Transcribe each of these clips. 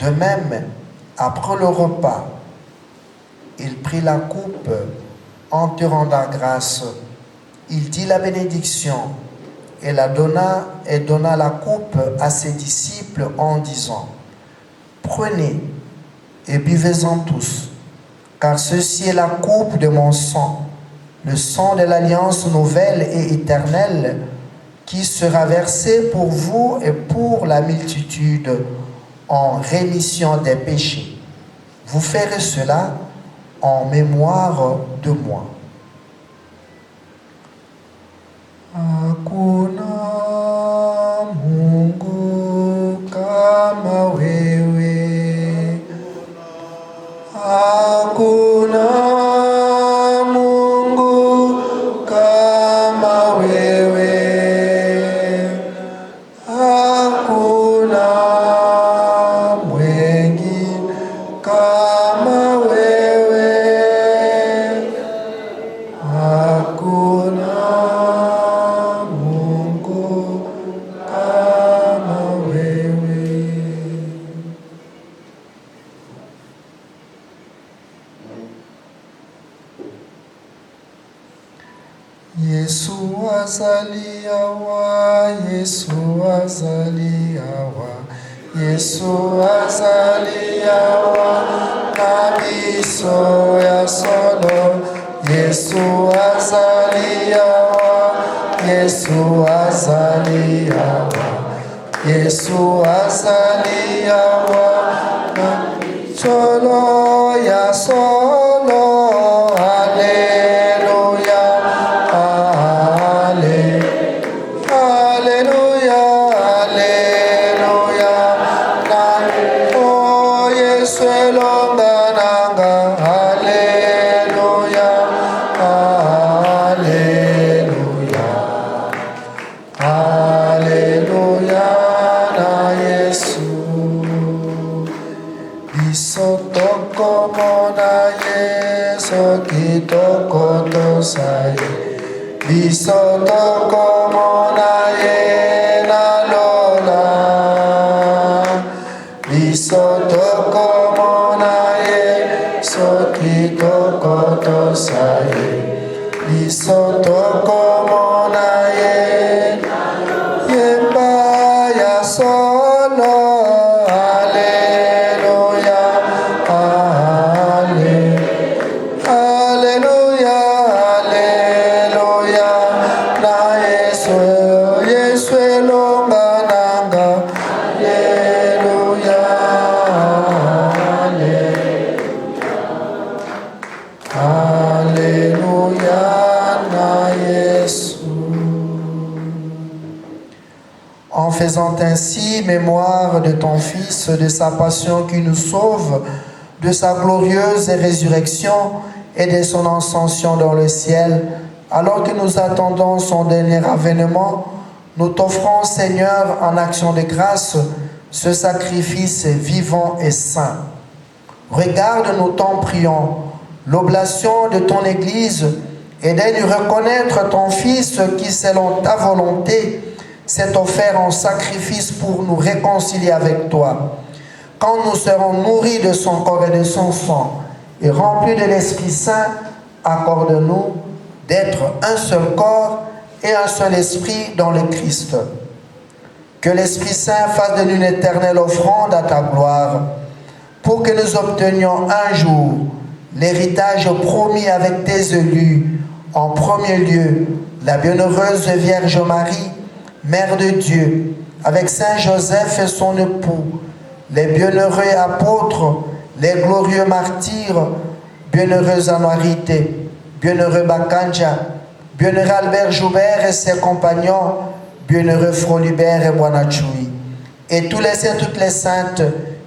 De même, après le repas, il prit la coupe en te rendant grâce. Il dit la bénédiction et la donna et donna la coupe à ses disciples en disant: Prenez et buvez-en tous, car ceci est la coupe de mon sang, le sang de l'alliance nouvelle et éternelle, qui sera versé pour vous et pour la multitude en rémission des péchés. Vous ferez cela en mémoire de moi. Hakuna Mungu kama wewe. Hakuna Mungu kama wewe. Hakuna mwingine kama wewe. Hakuna Mungu kama wewe. Yesu azaliawa, Yesu azaliawa, Yesu azaliawa, nabiso ya solo. Yesu azaliawa, Yesu azaliawa, Yesu azaliawa, solo ya solo. Haleluya, haleluya, haleluya. Oh, Yesu elongananga. Haleluya, haleluya. saye bisoto komona ye na lola bisoto komona ye soki tokoto saye bisoto komona ye yemba ya solo Alléluia Alléluia Alléluia na Yesu elonga nanga Alléluia Alléluia na Yesu. En faisant ainsi mémoire de ton Fils, de sa passion qui nous sauve, de sa glorieuse résurrection et de son ascension dans le ciel, alors que nous attendons son dernier avènement, nous t'offrons, Seigneur, en action de grâce, ce sacrifice vivant et saint. Regarde, nous t'en prions, l'oblation de ton Église et de reconnaître ton Fils qui, selon ta volonté, s'est offert en sacrifice pour nous réconcilier avec toi. Quand nous serons nourris de son corps et de son sang et remplis de l'Esprit Saint, accorde-nous d'être un seul corps et un seul esprit dans le Christ. Que l'Esprit Saint fasse de nous une éternelle offrande à ta gloire, pour que nous obtenions un jour l'héritage promis avec tes élus, en premier lieu la bienheureuse Vierge Marie, Mère de Dieu, avec Saint Joseph et son époux, les bienheureux apôtres, les glorieux martyrs, bienheureux Anuarité, bienheureux Bakanja, bienheureux Albert Joubert et ses compagnons, bienheureux Frolibert et Boanachui, et tous les saints et toutes les saintes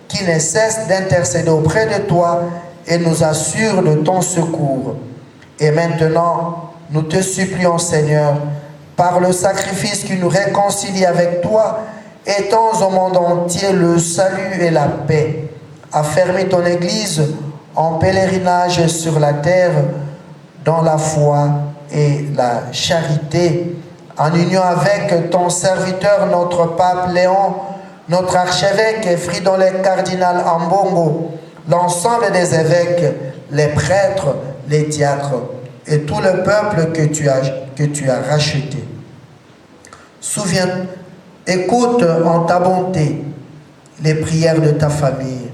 qui ne cessent d'intercéder auprès de toi et nous assurent de ton secours. Et maintenant, nous te supplions, Seigneur, par le sacrifice qui nous réconcilie avec toi, étends au monde entier le salut et la paix. Affermis ton Église en pèlerinage sur la terre, dans la foi et la charité, en union avec ton serviteur, notre pape Léon, notre archevêque Fridolin le cardinal Ambongo, l'ensemble des évêques, les prêtres, les diacres et tout le peuple que tu as racheté. Écoute en ta bonté les prières de ta famille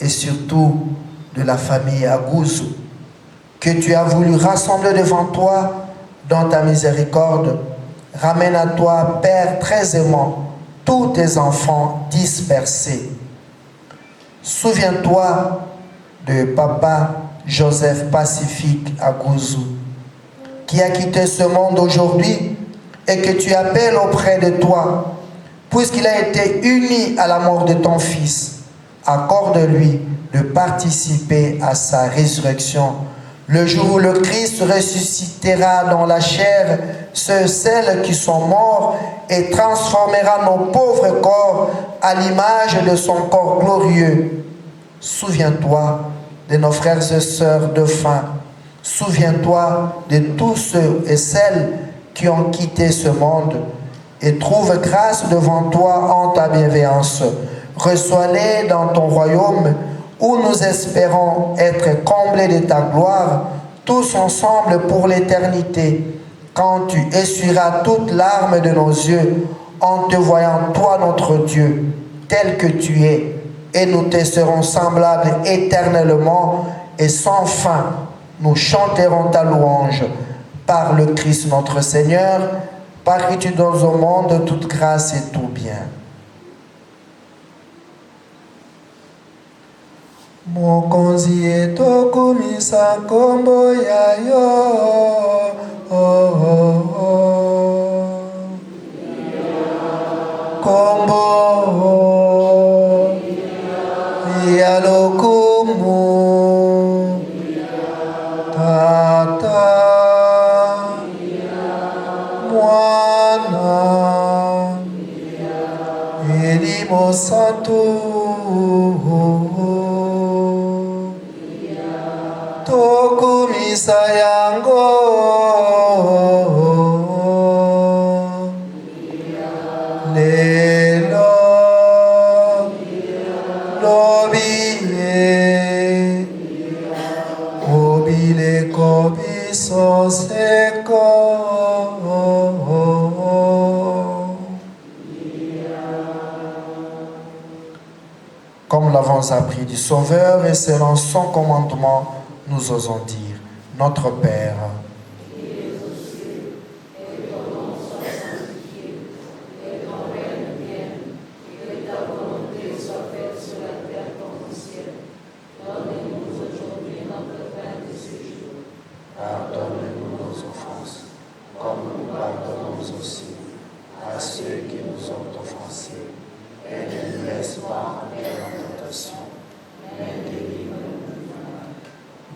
et surtout de la famille Agouzu, que tu as voulu rassembler devant toi dans ta miséricorde. Ramène à toi, Père très aimant, tous tes enfants dispersés. Souviens-toi de Papa Joseph Pacifique Agouzu, qui a quitté ce monde aujourd'hui et que tu appelles auprès de toi, puisqu'il a été uni à la mort de ton Fils. Accorde-lui de participer à sa résurrection, le jour où le Christ ressuscitera dans la chair ceux et celles qui sont morts et transformera nos pauvres corps à l'image de son corps glorieux. Souviens-toi de nos frères et sœurs défunts. Souviens-toi de tous ceux et celles qui ont quitté ce monde et trouve grâce devant toi en ta bienveillance. Reçois-les dans ton royaume où nous espérons être comblés de ta gloire, tous ensemble pour l'éternité, quand tu essuieras toute larme de nos yeux en te voyant, toi notre Dieu, tel que tu es, et nous te serons semblables éternellement et sans fin. Nous chanterons ta louange par le Christ notre Seigneur, par qui tu donnes au monde toute grâce et tout bien. Mokonzi etokumisa kombo ya yo, kombo ya lokumu tata mwana elimo santo tokumisa yango Comme l'avons appris du Sauveur et selon son commandement, nous osons dire, Notre Père, pardonne-nous nos offenses, comme nous pardonnons aussi à ceux qui nous ont offensés. Et ne nous laisse pas entrer en tentation, mais délivre-nous.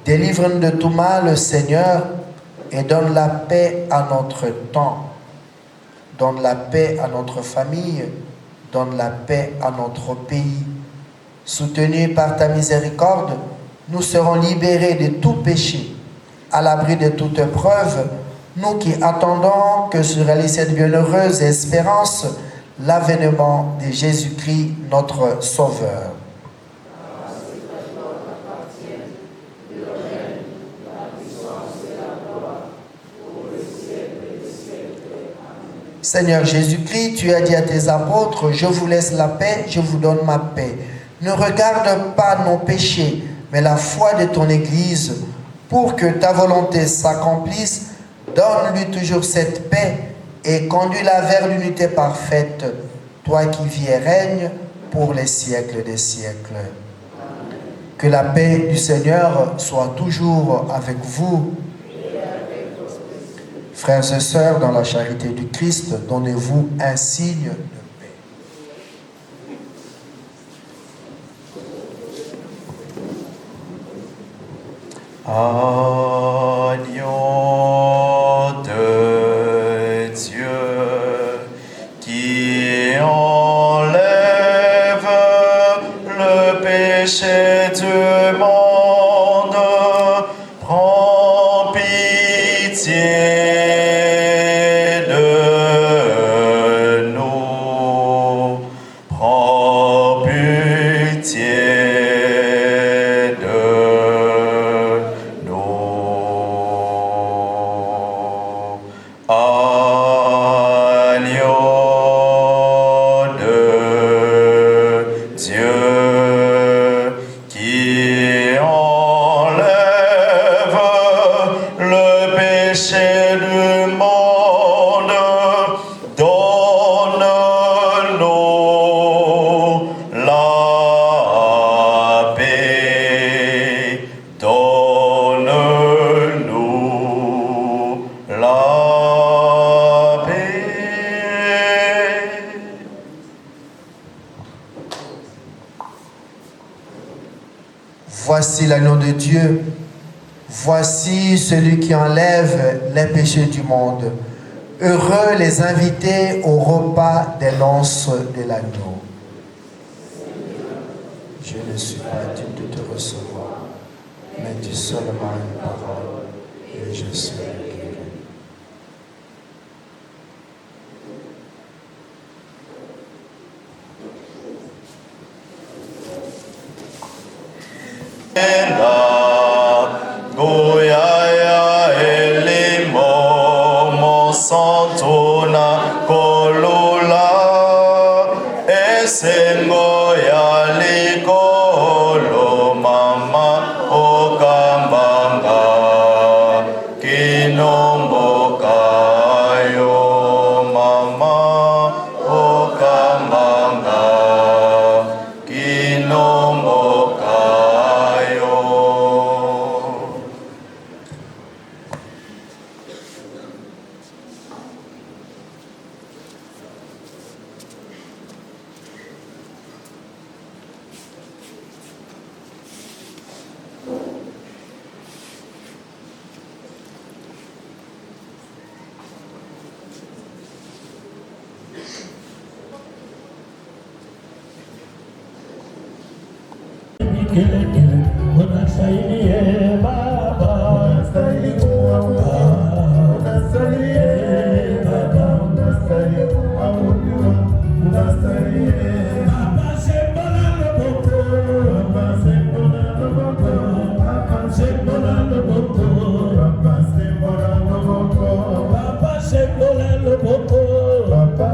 Délivre-nous de tout mal, Seigneur, et donne la paix à notre temps. Donne la paix à notre famille, donne la paix à notre pays. Soutenus par ta miséricorde, nous serons libérés de tout péché. À l'abri de toute épreuve, nous qui attendons que se réalise cette bienheureuse espérance, l'avènement de Jésus-Christ, notre Sauveur. Seigneur Jésus-Christ, tu as dit à tes apôtres, je vous laisse la paix, je vous donne ma paix. Ne regarde pas nos péchés, mais la foi de ton Église. Pour que ta volonté s'accomplisse, donne-lui toujours cette paix et conduis-la vers l'unité parfaite, toi qui vis et règnes pour les siècles des siècles. Que la paix du Seigneur soit toujours avec vous. Frères et sœurs, dans la charité du Christ, donnez-vous un signe de paix. Agneau de Dieu qui enlève le péché du monde, prends pitié de nous, prends pitié. Voici l'agneau de Dieu. Voici celui qui enlève les péchés du monde. Heureux les invités au repas des noces de l'agneau. Je ne suis pas digne de te recevoir, mais dis seulement une parole et je serai guéri. Papa,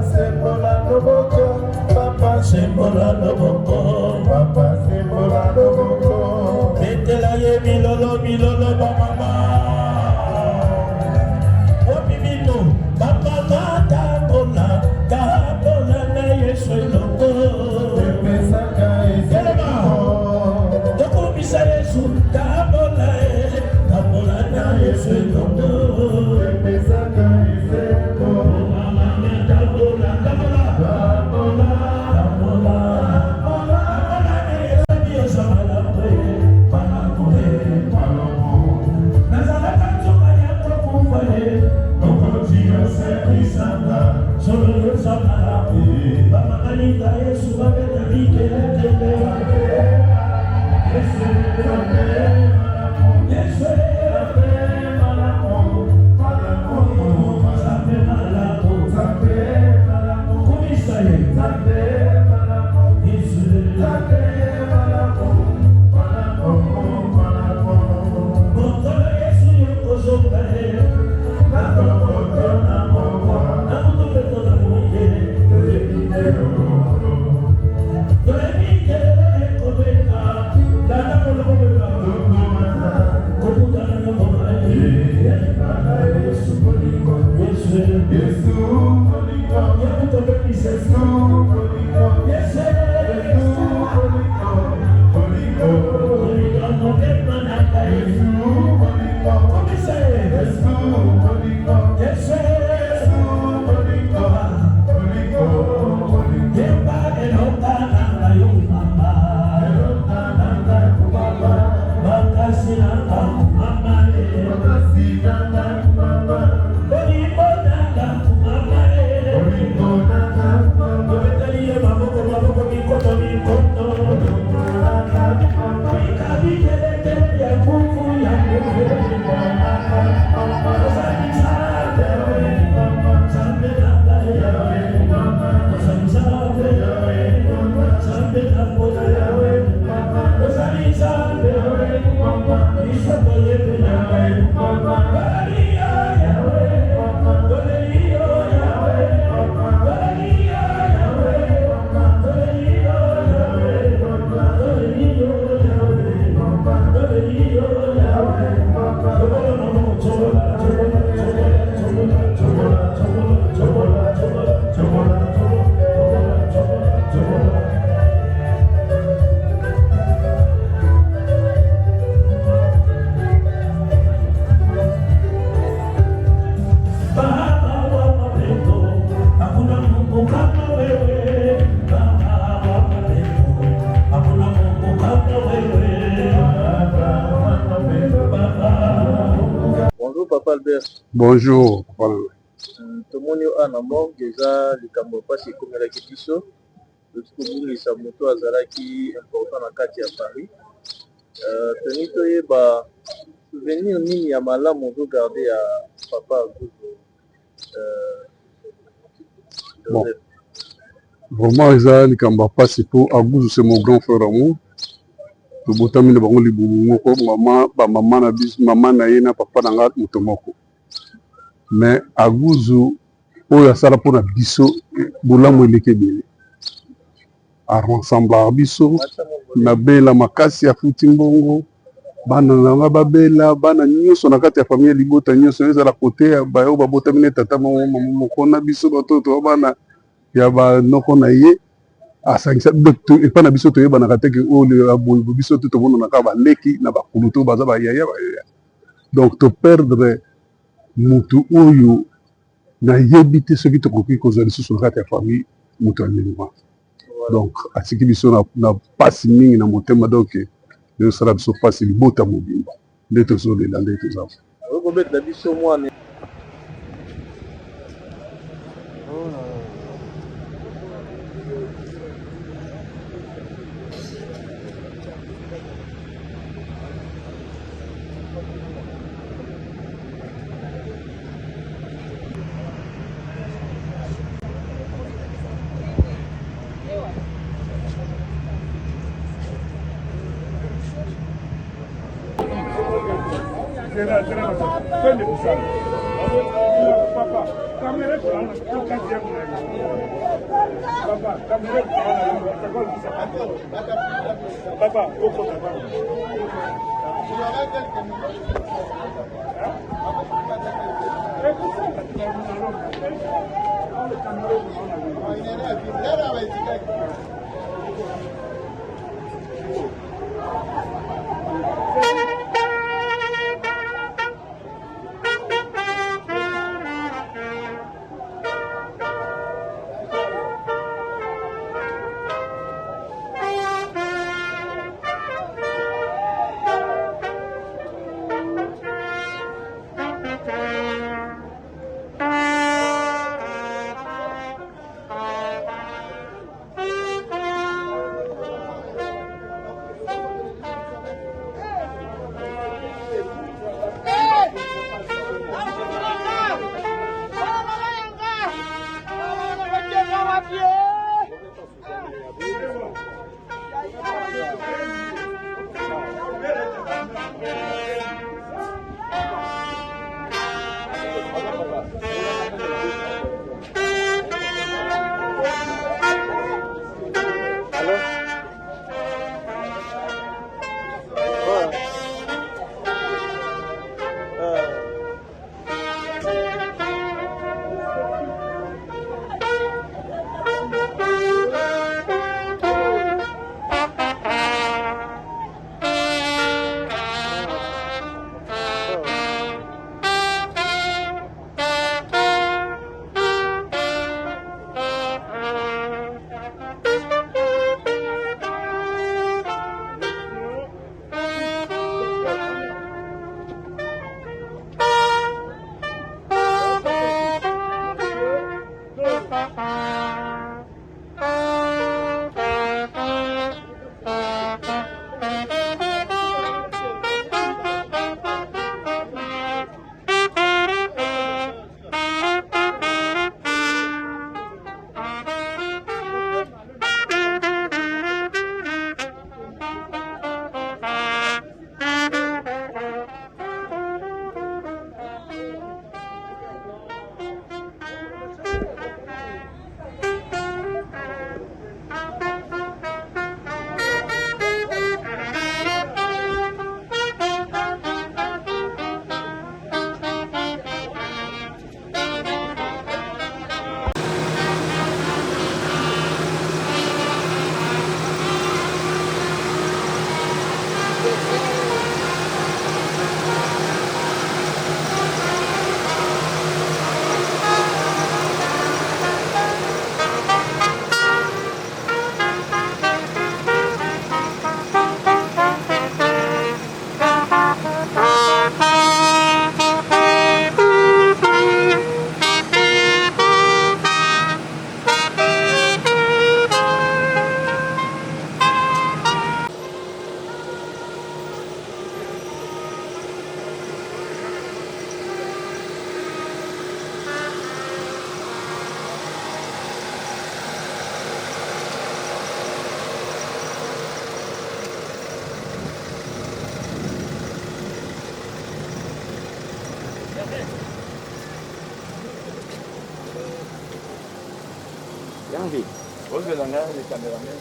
sembola loboko, papa sembola loboko, papa sembola loboko. Betela ye milolo milolo ba mama. Opi mino, papa mata bola, ta bola na yeso loko. Pepesaka eselema, toko bisa yesu, ta bola na yeso loko. Pepesaka eselema. Bonjour. Tomoni ana mort déjà likambo pasi ekomelaki biso tokobungisa moto azalaki important na kati ya Paris. Toni toyeba souvenir nini ya malamu ozogarde ya papa Aguzo Bon. Vraiment eza likambo pasi po Aguzo c'est mon grand frère amour. Tobotami na bango libumu moko mama na biso mama na ye na papa na nga moto moko. Mais Aguzo oyo asala mpona biso bolamu eleki ebele arensembler biso na bela makasi afuti mbongo bana nanga babela bana nyonso na kati ya famille libota nyonso ezala kote ya bayo babotami na tata moko na biso batoto bana ya banoko na ye asangisa epa na biso toyebanaka teke oyo aboyi biso te tomonanaka baleki na bakulu to baza bayaya donc toperdre mutu oyo nayebi te soki tokoki kozwa lisusu na kati ya famille moto amelema donc atiki biso na pasi mingi na motema donc ezosala biso pasi libota mobimba nde tozolela nde toza okobetela biso mwana Twende kusali. Papa. Yangi, wewe unang'ana ni cameraman.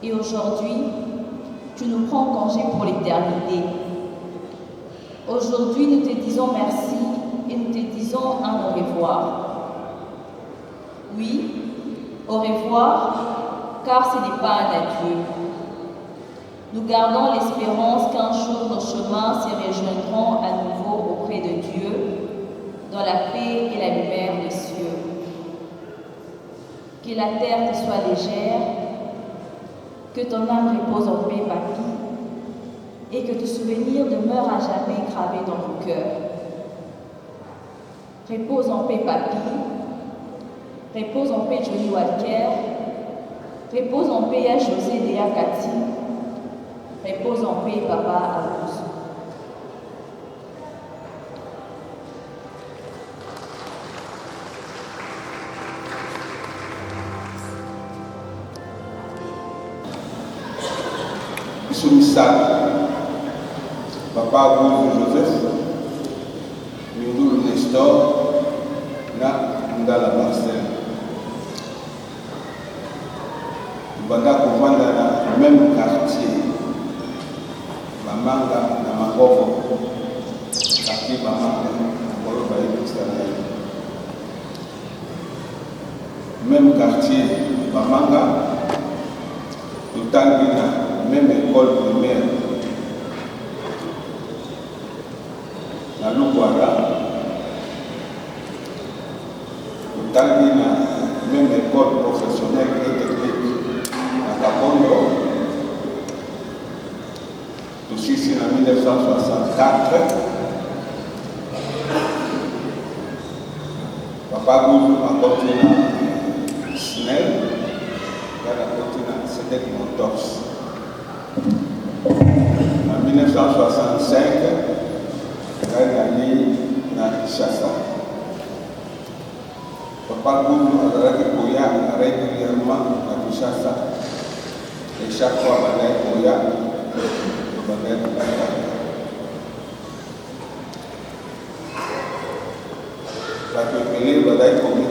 Et aujourd'hui, tu nous prends congé pour l'éternité. Aujourd'hui, nous te disons merci et nous te disons un au revoir. Oui, au revoir, car ce n'est pas un adieu. Nous gardons l'espérance qu'un jour nos chemins se rejoindront à nouveau auprès de Dieu, dans la paix et la lumière des cieux. Que la terre te soit légère, que ton âme repose en paix, Papy, et que tes souvenirs demeurent à jamais gravés dans nos cœurs. Repose en paix, Papy. Repose en paix, Johnny Walker. Repose en paix à José Dea Kati. Repose en paix, Papa Abouze. Soumisal, Papa Abouze Joseph, Mindou Nestor, na Ndala Marcel. Banda kovanda na même quartier, Bamanga na Makovo, quartier Bamanga, Molo Baye Kisangani. Même quartier, Bamanga, Totangi na même école primaire. Na Lukwara, Totangi na même école professionnelle et technique. À Kapondo, aussi en 1964, Papa Goulou a continué à Snell, il a continué à Sedek Montos. En 1965, il a gagné à Kinshasa. Papa Goulou a régulièrement à Kinshasa. Et chaque fois, il y a un Koya, il y a un Koya. La pépélé, il y a un Koya.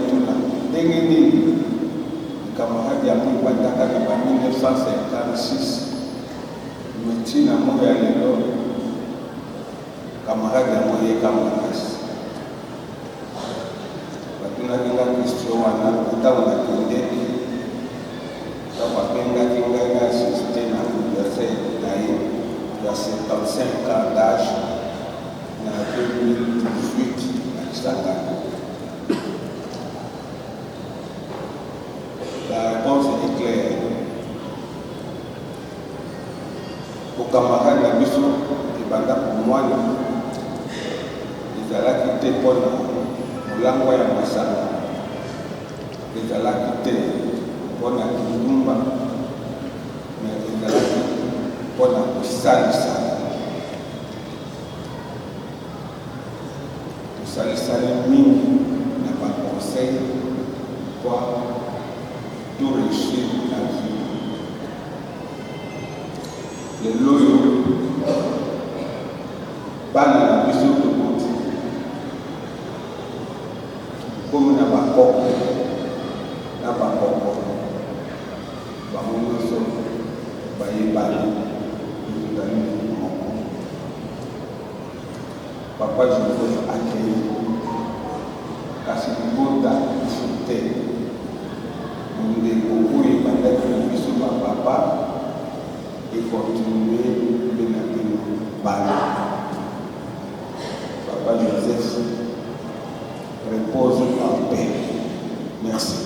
Dengeni, le camarade Yamou Bataka en 1956, Métina Moya Lelo, camarade Yamou Yekamakas. On a une question, on a une qui a assisté à l'université il y a 75 ans d'âge, en 2018 à Kisangani. La réponse est claire. Pour camarades la mission, et pour moi, ils allaient quitter pour Molangwa ya Masaka. Ils allaient quitter pour la Kindumba. Mais il a pour la salisa. Salisa mingi n'a pas conseil pour tout réussir la vie. Le loyo, bana la mission de monde. Comme n'a pas coco, n'a pas coco. Papa, je veux accueillir parce que vous avez sauté. Nous devons beaucoup y mettre le bisou à papa et continuer de la balle. Papa Joseph, repose en paix. Merci.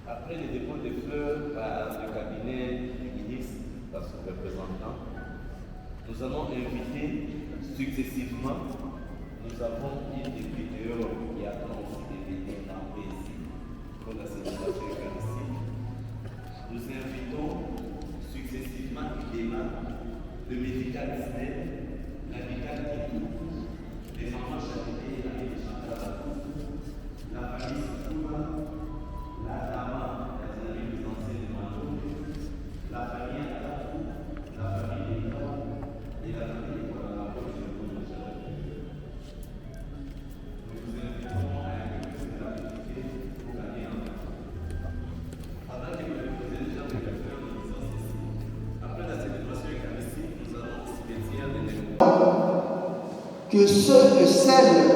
Après le dépôt des fleurs par le cabinet du ministre, par son représentant, nous allons inviter successivement, nous avons une députée qui attend aussi des venir camper ici pour la célébration eucharistique. Nous invitons successivement le médical Disney, l'amical Kitou, les enfants Charité et l'ami de Chantal Batou, la famille Soukouma, la dame des amis des anciens de Mano, la famille Atatou, la famille des Grands et la famille des collaborateurs de l'Union. Nous vous invitons à inclure de la petite pour gagner un temps. Avant que vous déposez déjà vos fleurs de licence ici, après la célébration eucharistique, nous allons au cimetière de que ceux et celles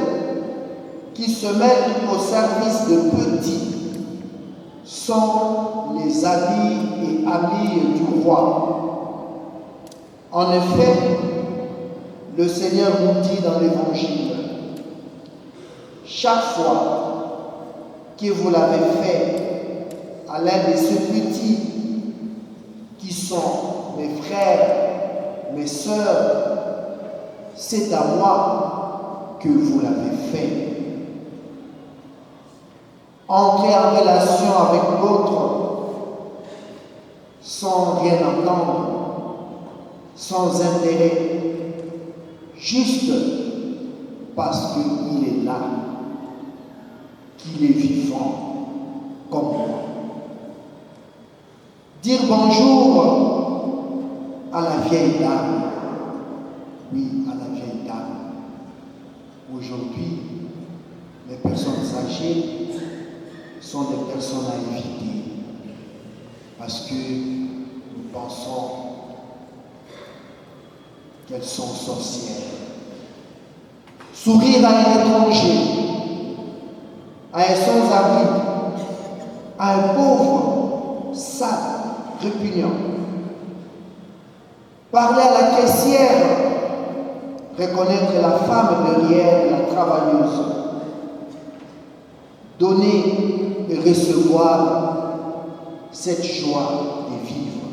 qui se mettent au service de petits sont les amis et amies du roi. En effet, le Seigneur nous dit dans l'Évangile, chaque fois que vous l'avez fait à l'un de ces petits qui sont mes frères, mes sœurs, c'est à moi que vous l'avez fait. Entrer en relation avec l'autre sans rien entendre, sans intérêt, juste parce qu'il est là, qu'il est vivant comme moi. Dire bonjour à la vieille dame, oui, à la vieille dame. Aujourd'hui, les personnes âgées sont des personnes à éviter parce que nous pensons qu'elles sont sorcières. Sourire à un étranger, à un sans-abri, à un pauvre, sale, répugnant. Parler à la caissière, reconnaître la femme derrière la travailleuse. Donner et recevoir cette joie de vivre.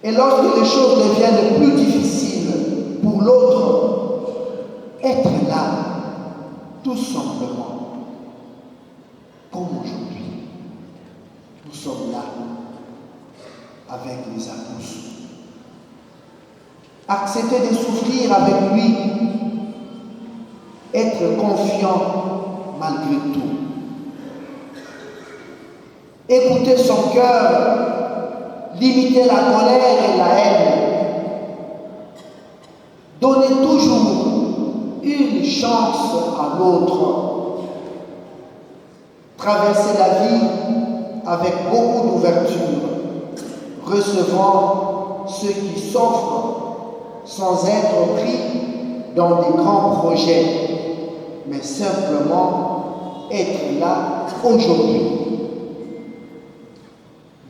Et lorsque les choses deviennent plus difficiles pour l'autre, être là, tout simplement, comme aujourd'hui, nous sommes là avec les accouches. Accepter de souffrir avec lui, être confiant malgré tout. Écouter son cœur, limiter la colère et la haine. Donner toujours une chance à l'autre. Traverser la vie avec beaucoup d'ouverture, recevant ceux qui s'offrent sans être pris dans des grands projets, mais simplement être là aujourd'hui.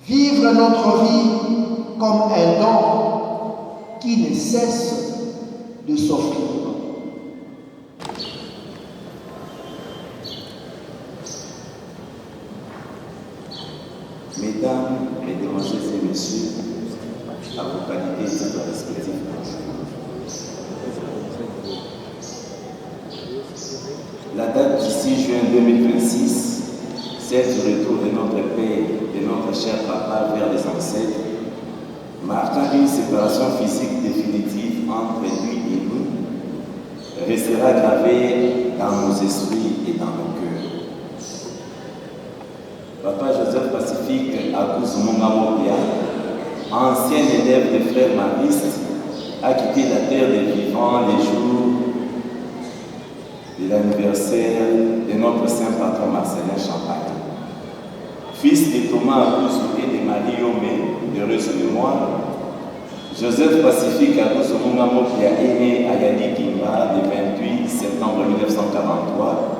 Vivre notre vie comme un don qui ne cesse de s'offrir. Mesdames, Mesdemoiselles et Messieurs, à vos qualités et vos respectifs. La date d'ici 6 juin 2026, c'est le retour de notre Père, de notre cher Papa vers les ancêtres, marquant une séparation physique définitive entre lui et nous, restera gravé dans nos esprits et dans nos cœurs. Papa Joseph Pacifique Akuzumunga Mopia, ancien élève des frères maristes, a quitté la terre des vivants les jours de l'anniversaire de notre saint patron Marcelin Champagne. Fils de Thomas Akuzou et de Marie Yomé, heureuse mémoire, Joseph Pacifique Akuzumunga Mopia est né à Yali Kimba le 28 septembre 1943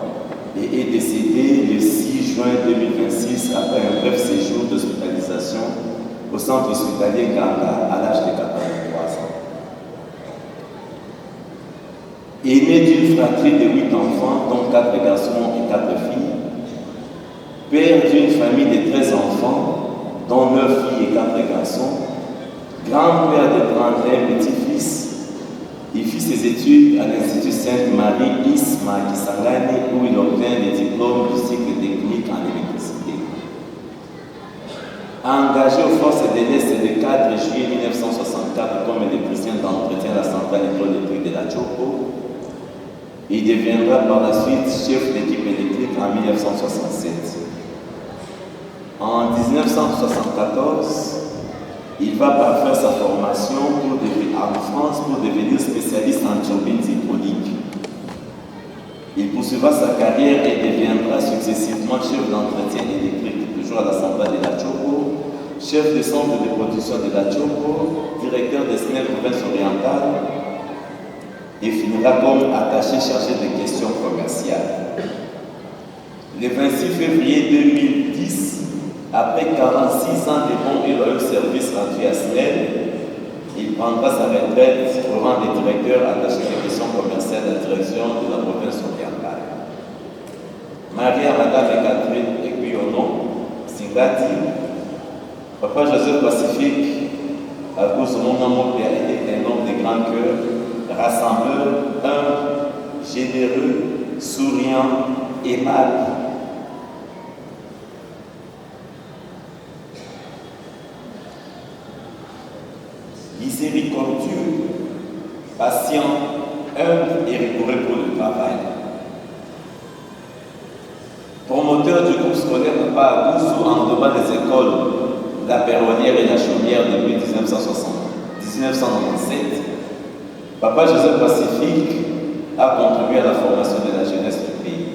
et est décédé le 6 juin 2026 après un bref séjour d'hospitalisation au centre hospitalier Ganga à l'âge de 83 ans. Aîné d'une fratrie de 8 enfants, dont 4 garçons et 4 filles, père d'une famille de 13 enfants, dont 9 filles et 4 garçons, grand-père de 31 petits-fils, il fit ses études à l'Institut Sainte-Marie Isma Kisangani où il obtint le diplôme du cycle technique en électricité. Engagé aux forces de l'Est le 4 juillet 1964 comme électricien d'entretien à la centrale hydroélectrique de la Chopo, il deviendra par la suite chef d'équipe électrique en 1967. En 1974, il va parfaire sa formation en France pour devenir spécialiste en turbines hydrauliques. Il poursuivra sa carrière et deviendra successivement chef d'entretien électrique, toujours à la centrale de la Chopo, chef de centre de production de la Chopo, directeur de SNEL province orientale, et finira comme attaché chargé de questions commerciales. Le 26 février 2010, après 46 ans de bons et loyaux services rendus à SNEL, il prendra sa retraite au rang de directeur attaché des questions commerciales de la direction de la province orientale. Maria Madame Catherine Eguyono, Singati, Papa Joseph Pacifique, à cause de mon amour qui a été un homme de grand cœur, rassembleur, humble, généreux, souriant, aimable. Miséricordieux, patient, humble et rigoureux pour le travail. Promoteur du groupe scolaire Papa Akuzou en devant des écoles La Perronnière et La Chaumière depuis 1997, Papa Joseph Pacifique a contribué à la formation de la jeunesse du pays.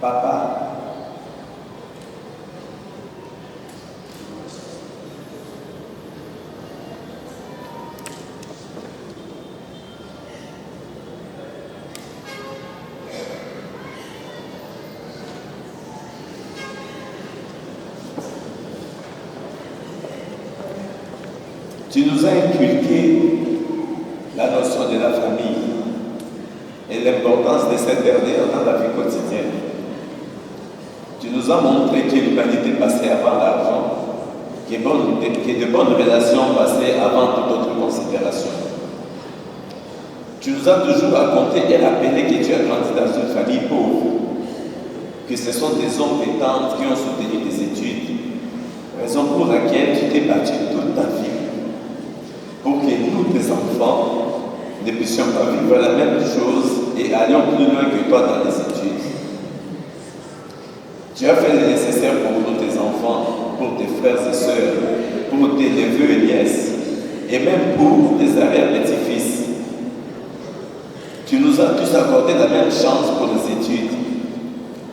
Papa, tu nous as inculqué la notion de la famille et l'importance de cette dernière dans la vie quotidienne. Tu nous as montré que l'humanité passait avant l'argent, que de bonnes relations passaient avant toute autre considération. Tu nous as toujours raconté et rappelé que tu as grandi dans une famille pauvre, que ce sont des oncles et tantes qui ont soutenu tes études, raison pour laquelle tu t'es battu toute ta vie pour que nous, tes enfants, ne puissions pas vivre la même chose et allions plus loin que toi dans les études. Tu as fait le nécessaire pour nous, tes enfants, pour tes frères et sœurs, pour tes neveux et nièces, et même pour tes arrière-petits-fils. Tu nous as tous accordé la même chance pour les études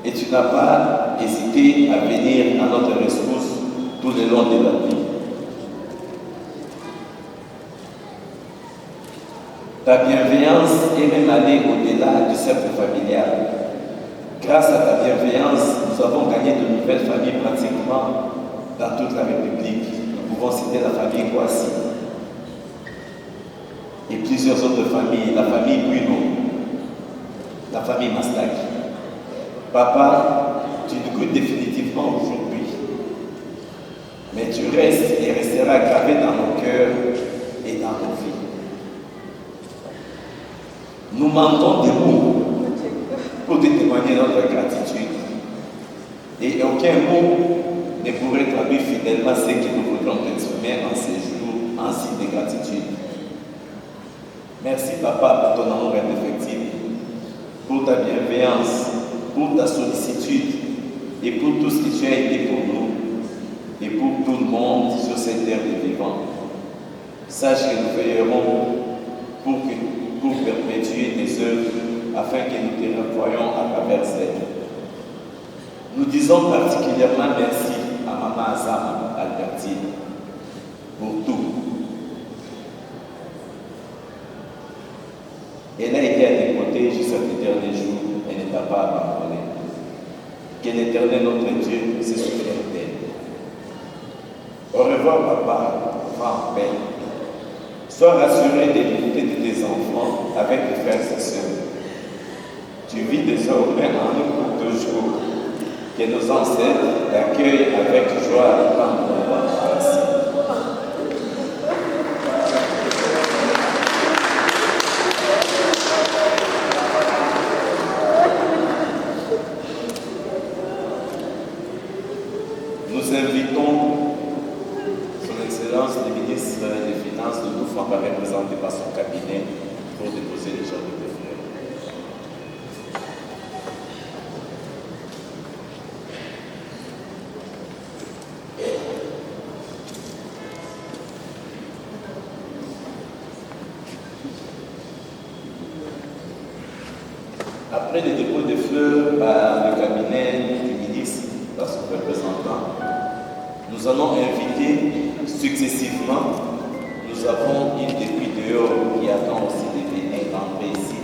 et tu n'as pas hésité à venir à notre rescousse tout le long de la vie. Ta bienveillance est même allée au-delà du cercle familial. Grâce à ta bienveillance, nous avons gagné de nouvelles familles pratiquement dans toute la République. Nous pouvons citer la famille Kouassi et plusieurs autres familles, la famille Buino, la famille Mastaki. Papa, tu nous quittes définitivement aujourd'hui, mais tu restes et resteras gravé dans nos cœurs et dans nos vies. Nous manquons de mots pour te témoigner notre gratitude. Et aucun mot ne pourrait traduire fidèlement ce que nous voudrions exprimer en ces jours en signe de gratitude. Merci Papa pour ton amour indéfectible, pour ta bienveillance, pour ta sollicitude et pour tout ce que tu as été pour nous et pour tout le monde sur cette terre de vivants. Sache que nous veillerons pour perpétuer tes œuvres afin que nous te revoyions à travers elles. Nous disons particulièrement merci à Maman Azam Albertine pour tout. Elle a été à tes côtés jusqu'à tes derniers jours et ne t'a pas abandonné. Que l'Éternel notre Dieu se souvienne d'elle. Au revoir Papa, va en paix. Sois rassuré de l'unité de tes enfants avec tes frères et sœurs. Tu vis désormais en nous pour toujours. Que nos ancêtres t'accueillent avec joie dans ton roi. Merci. Nous invitons Son Excellence le ministre des Finances de nous faire représenter par son cabinet pour déposer les jardins de fleurs. Après le dépôt des fleurs par le cabinet du ministre, par son représentant, nous allons inviter successivement. Nous avons une députée dehors qui attend aussi de venir entrer ici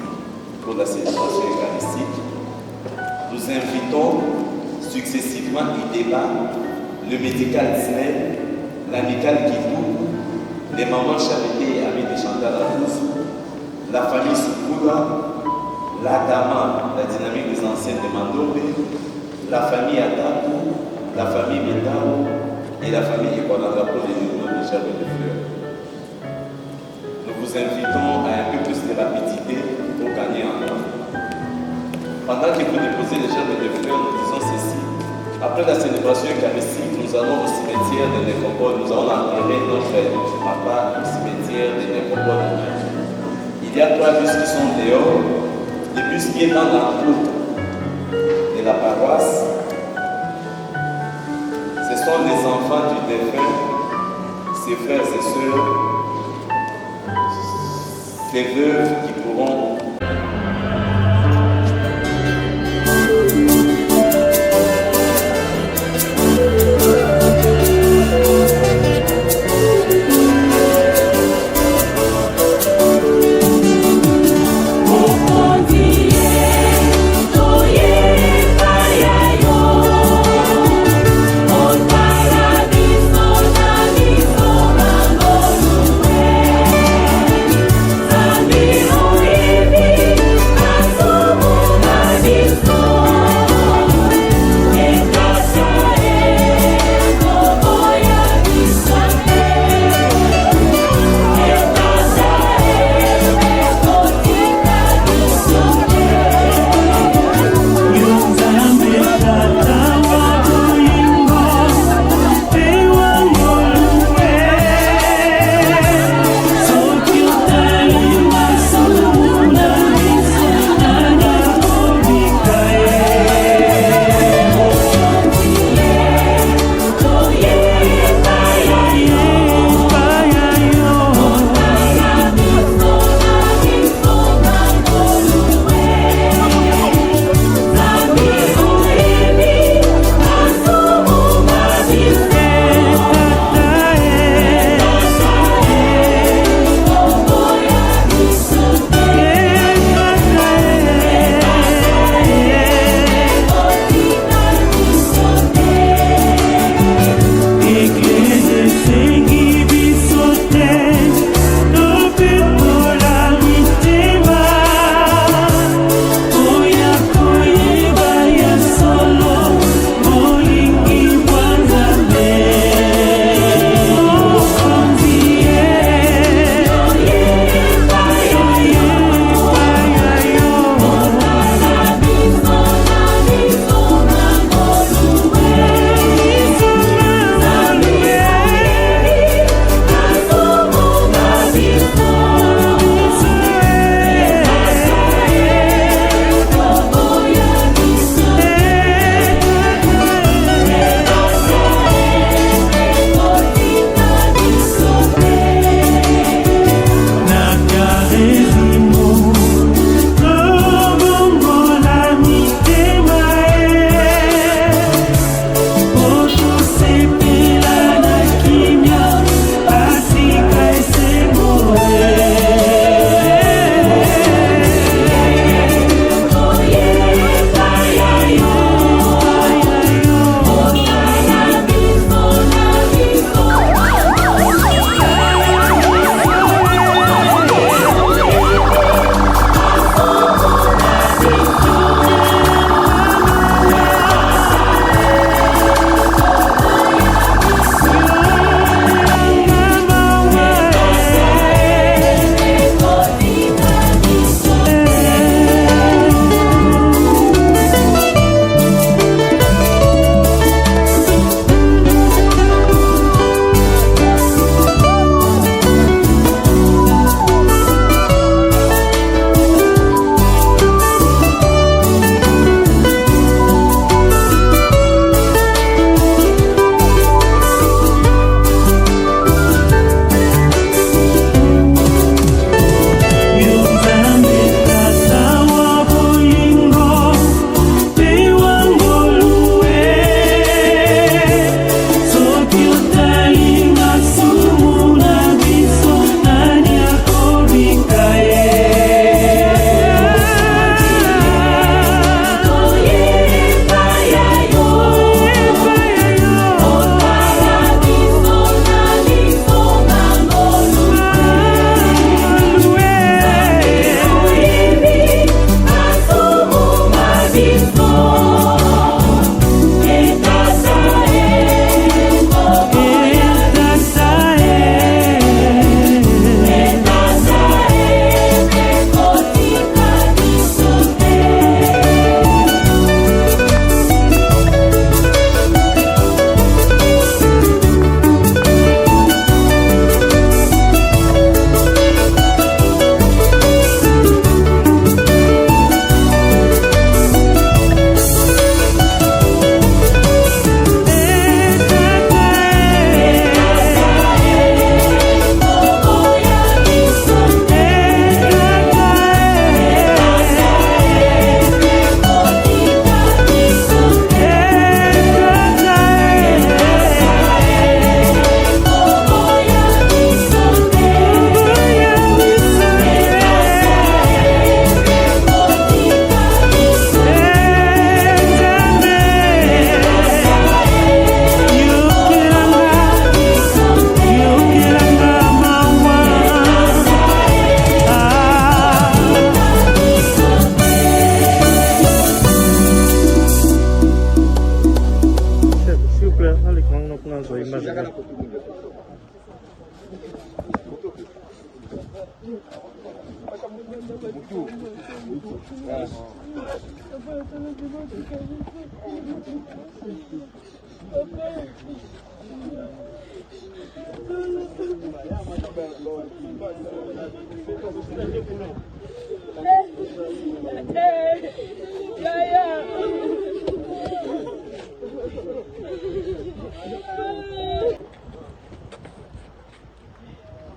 pour la célébration eucharistique. Nous invitons successivement Idéba, le médical Snell, l'amical Kidou, les mamans Charité et amis de Chantal Arousse, la famille Soukoula, la Dama, la dynamique des anciennes de Mandobe, la famille Atakou, la famille Betao et la famille Ekonanga pour les journaux de Gerbe de Fleurs. Nous vous invitons à un peu plus de rapidité pour gagner en temps. Pendant que vous déposez les Gerbes de Fleurs, nous disons ceci. Après la célébration eucharistique, nous allons au cimetière de Nécropole. Nous allons enterrer notre papa au cimetière de Nécropole. Il y a 3 bus qui sont dehors. Les bus qui est dans la cour de la paroisse, ce sont les enfants du défunt, ses frères et sœurs, ses veuves qui pourront Amigo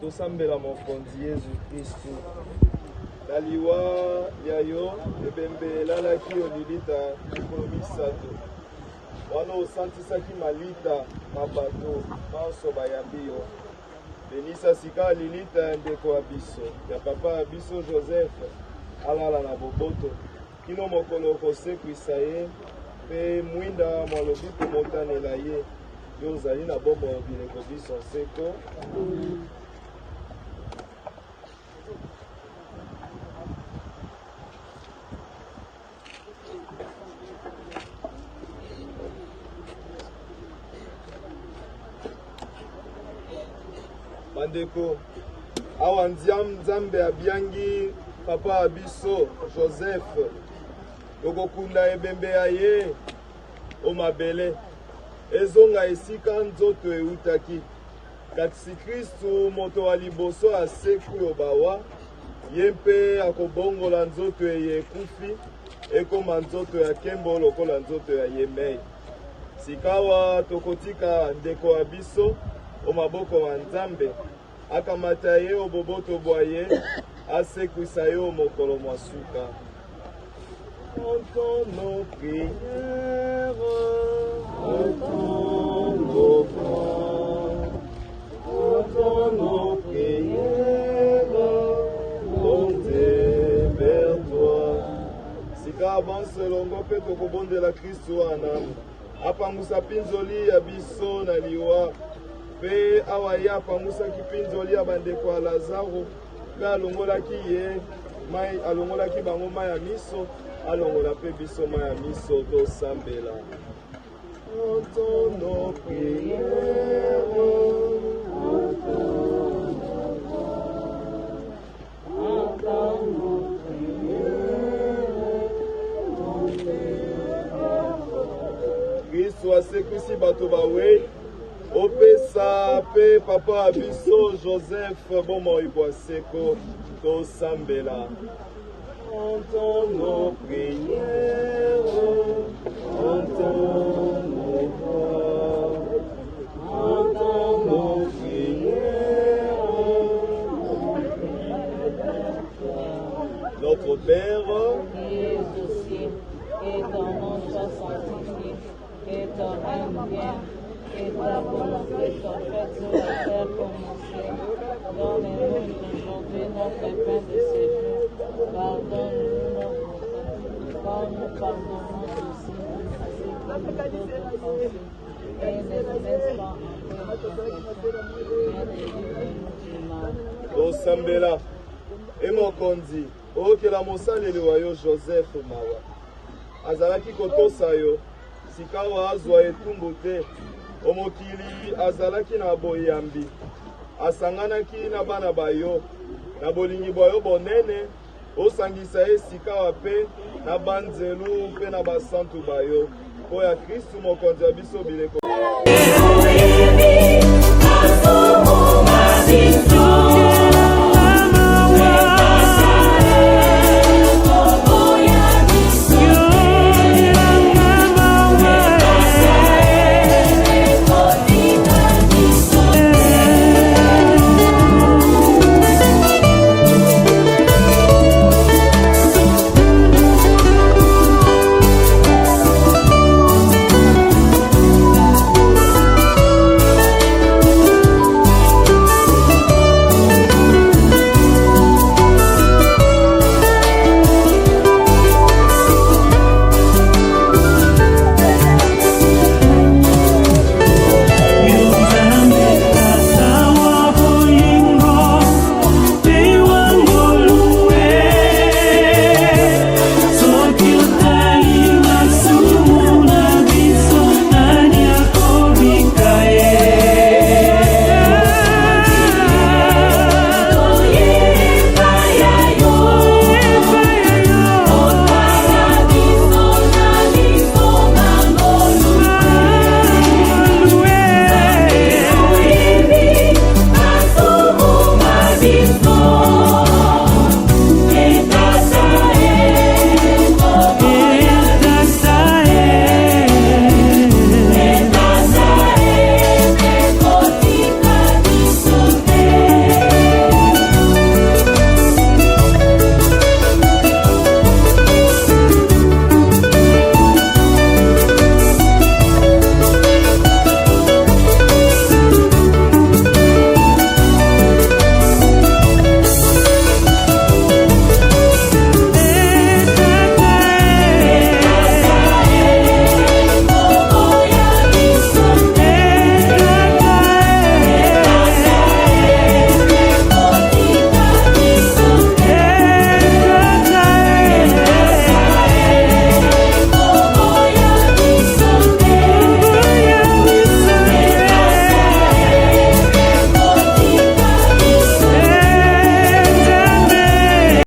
tosambela mokonzi Yesu Kristu na liwa ya yo ebembe elalaki olilita mikolo misato wana osantisaki malita mabato nyonso bayambi yo benisa sika lilita ya ndeko ya biso ya papa ya biso Joseph alala na boboto kino mokolo okosekwisa ye mpe mwinda mwalobi komotanela ye yo ozali na bombo ya bileko biso nseko. Bandeko, awa nzambe abiangi papa abiso Joseph okokunda ebembe ya ye o mabele ezonga esika nzoto eutaki kasi Kristu moto wa liboso aseku obawa ye mpe akobongola nzoto eye ekufi ekoma nzoto ya kembo lokola nzoto ya yemei sikawa tokotika ndeko ya biso o maboko wa nzambe akamata ye oboboto bwa ye asekwisa ye mokolo mwa suka. Entends nos prières, entends nos voix, entends nos prières, montez vers toi. Sika avance longo pe tokobondela Kristu wana apangusa pinzoli ya biso na liwa pe awa ye apangusa pinzoli ya bandeko ya Lazaro pe alongolaki ye mai alongolaki bango mai ya miso alongola pe biso mai ya miso tosambela. Entends nos prières, entends nos prières. Kristu asekwisi bato bawe opesa pe papa abiso Joseph bomoi bwa seko tosambela. Entends nos prières, entends nos voix, entends nos prières. Notre Père, qui es aux cieux, que ton nom soit sanctifié, que ton règne vienne, que ta volonté soit faite sur la terre comme au ciel. Donne-nous aujourd'hui notre pain de ce jour. Pardonne-nous nos fautes, comme nous pardonnons aussi à ceux qui nous ont offensés. Et ne nous laisse pas entrer en tentation, mais délivre-nous du mal. tosambela emokonzi okela mosaleli wa yo Joseph mawa azalaki kotosa yo sikawa azwa etumbu te omokili azalaki na boyambi asanganaki na bana bayo na bolingi bwa yo bonene osangisa ye sikawa pe na banzelu pe na basantu bayo po ya Kristu mokonzi ya biso bileko